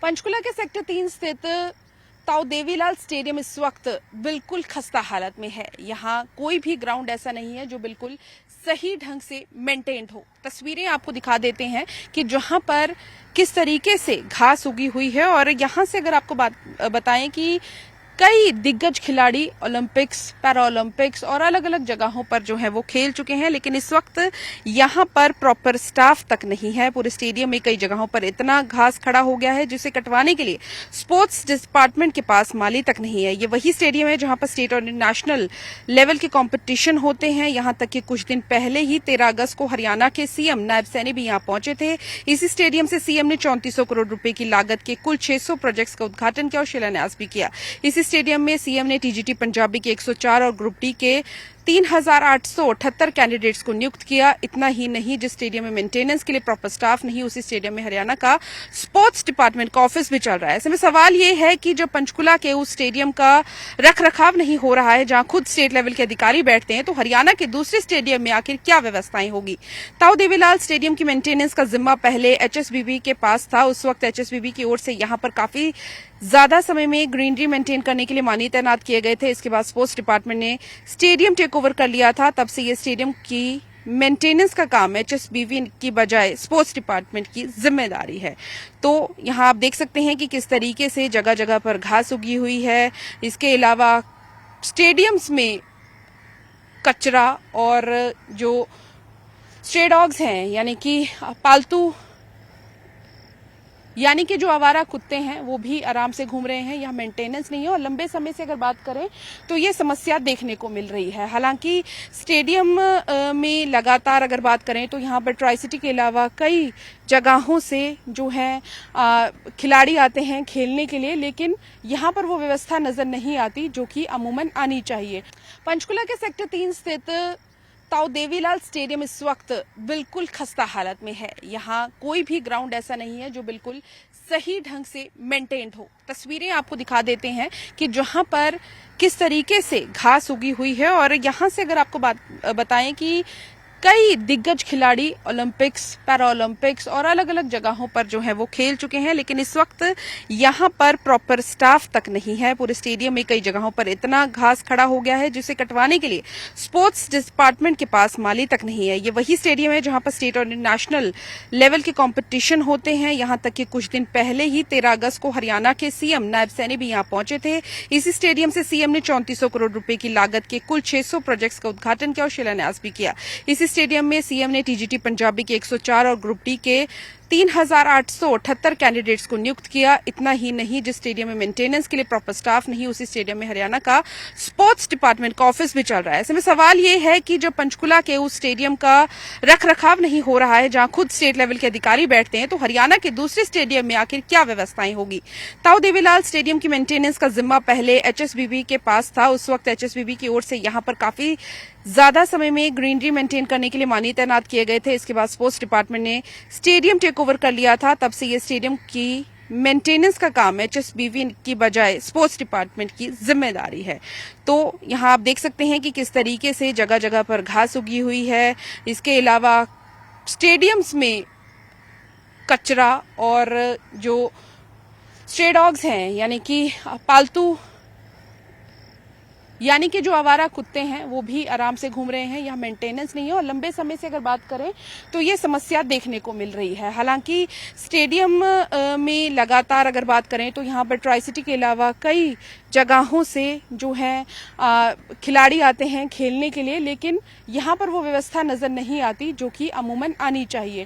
पंचकुला के सेक्टर 3 स्थित ताऊ देवीलाल स्टेडियम इस वक्त बिल्कुल खस्ता हालत में है। यहाँ कोई भी ग्राउंड ऐसा नहीं है जो बिल्कुल सही ढंग से मेंटेन्ड हो। तस्वीरें आपको दिखा देते हैं कि जहां पर किस तरीके से घास उगी हुई है। और यहाँ से अगर आपको बताएं कि कई दिग्गज खिलाड़ी ओलंपिक्स, पैरालंपिक्स और अलग अलग जगहों पर जो है वो खेल चुके हैं, लेकिन इस वक्त यहाँ पर प्रॉपर स्टाफ तक नहीं है। पूरे स्टेडियम में कई जगहों पर इतना घास खड़ा हो गया है जिसे कटवाने के लिए स्पोर्ट्स डिपार्टमेंट के पास माली तक नहीं है। ये वही स्टेडियम है जहां पर स्टेट और नेशनल लेवल के कॉम्पिटिशन होते हैं। यहाँ तक कि कुछ दिन पहले ही 13 अगस्त को हरियाणा के सीएम नायब सैनी भी यहाँ पहुंचे थे। इसी स्टेडियम से सीएम ने 3400 करोड़ रुपए की लागत के कुल 600 प्रोजेक्ट्स का उद्घाटन किया और शिलान्यास भी किया। इसी स्टेडियम में सीएम ने टीजीटी पंजाबी के 104 और ग्रुप डी के 3878 कैंडिडेट्स को नियुक्त किया। इतना ही नहीं, जिस स्टेडियम में मेंटेनेंस के लिए प्रॉपर स्टाफ नहीं, उसी स्टेडियम में हरियाणा का स्पोर्ट्स डिपार्टमेंट का ऑफिस भी चल रहा है। ऐसे में सवाल ये है कि जब पंचकुला के उस स्टेडियम का रखरखाव नहीं हो रहा है, जहां खुद स्टेट लेवल के अधिकारी बैठते हैं, तो हरियाणा के दूसरे स्टेडियम में आखिर क्या व्यवस्थाएं होगी। ताऊ देवीलाल स्टेडियम की मेंटेनेंस का जिम्मा पहले एचएसबीबी के पास था। उस वक्त एचएसबीबी की ओर से यहां पर काफी ज्यादा समय में ग्रीनरी मेंटेन करने के लिए मानी तैनात किए गए थे। इसके बाद स्पोर्ट्स डिपार्टमेंट ने स्टेडियम टेक ओवर कर लिया था। तब से ये स्टेडियम की मेंटेनेंस का काम एचएसबीबी की बजाय स्पोर्ट्स डिपार्टमेंट की जिम्मेदारी है। तो यहाँ आप देख सकते हैं कि किस तरीके से जगह जगह पर घास उगी हुई है। इसके अलावा स्टेडियम्स में कचरा और जो स्ट्रे डॉग्स हैं, यानी कि जो आवारा कुत्ते हैं, वो भी आराम से घूम रहे हैं। यहाँ मेंटेनेंस नहीं है और लंबे समय से अगर बात करें तो ये समस्या देखने को मिल रही है। हालांकि स्टेडियम में लगातार अगर बात करें तो यहाँ पर ट्राई सिटी के अलावा कई जगहों से जो है खिलाड़ी आते हैं खेलने के लिए, लेकिन यहाँ पर वो व्यवस्था नजर नहीं आती जो कि अमूमन आनी चाहिए। पंचकुला के सेक्टर 3 स्थित ताऊ देवीलाल स्टेडियम इस वक्त बिल्कुल खस्ता हालत में है। यहाँ कोई भी ग्राउंड ऐसा नहीं है जो बिल्कुल सही ढंग से मेंटेन्ड हो। तस्वीरें आपको दिखा देते हैं कि जहां पर किस तरीके से घास उगी हुई है। और यहाँ से अगर आपको बताएं कि कई दिग्गज खिलाड़ी ओलंपिक्स, पैरालंपिक्स और अलग अलग जगहों पर जो है वो खेल चुके हैं, लेकिन इस वक्त यहाँ पर प्रॉपर स्टाफ तक नहीं है। पूरे स्टेडियम में कई जगहों पर इतना घास खड़ा हो गया है जिसे कटवाने के लिए स्पोर्ट्स डिपार्टमेंट के पास माली तक नहीं है। ये वही स्टेडियम है जहां पर स्टेट और नेशनल लेवल के कॉम्पिटिशन होते हैं। यहाँ तक कि कुछ दिन पहले ही 13 अगस्त को हरियाणा के सीएम नायब सैनी भी यहाँ पहुंचे थे। इसी स्टेडियम से सीएम ने 3400 करोड़ रुपए की लागत के कुल 600 प्रोजेक्ट्स का उद्घाटन किया और शिलान्यास भी किया। इसी स्टेडियम में सीएम ने टीजीटी पंजाबी के 104 और ग्रुप डी के 3878 कैंडिडेट्स को नियुक्त किया। इतना ही नहीं, जिस स्टेडियम में मेंटेनेंस के लिए प्रॉपर स्टाफ नहीं, उसी स्टेडियम में हरियाणा का स्पोर्ट्स डिपार्टमेंट का ऑफिस भी चल रहा है। ऐसे में सवाल ये है कि जब पंचकुला के उस स्टेडियम का रखरखाव नहीं हो रहा है, जहां खुद स्टेट लेवल के अधिकारी बैठते हैं, तो हरियाणा के दूसरे स्टेडियम में आखिर क्या व्यवस्थाएं होगी। ताऊ देवीलाल स्टेडियम की मेंटेनेंस का जिम्मा पहले एचएसबीबी के पास था। उस वक्त एचएसबीबी की ओर से यहाँ पर काफी ज्यादा समय में ग्रीनरी मेंटेन करने के लिए मानी तैनात किए गए थे। इसके बाद स्पोर्ट्स डिपार्टमेंट ने स्टेडियम टेक ओवर कर लिया था। तब से ये स्टेडियम की मेंटेनेंस का काम एचएसबीबी की बजाय स्पोर्ट्स डिपार्टमेंट की जिम्मेदारी है। तो यहाँ आप देख सकते हैं कि किस तरीके से जगह जगह पर घास उगी हुई है। इसके अलावा स्टेडियम्स में कचरा और जो स्ट्रे डॉग्स हैं, यानी कि जो आवारा कुत्ते हैं, वो भी आराम से घूम रहे हैं। यहाँ मेंटेनेंस नहीं है और लंबे समय से अगर बात करें तो ये समस्या देखने को मिल रही है। हालांकि स्टेडियम में लगातार अगर बात करें तो यहाँ पर ट्राई सिटी के अलावा कई जगहों से जो है खिलाड़ी आते हैं खेलने के लिए, लेकिन यहाँ पर वो व्यवस्था नजर नहीं आती जो कि अमूमन आनी चाहिए।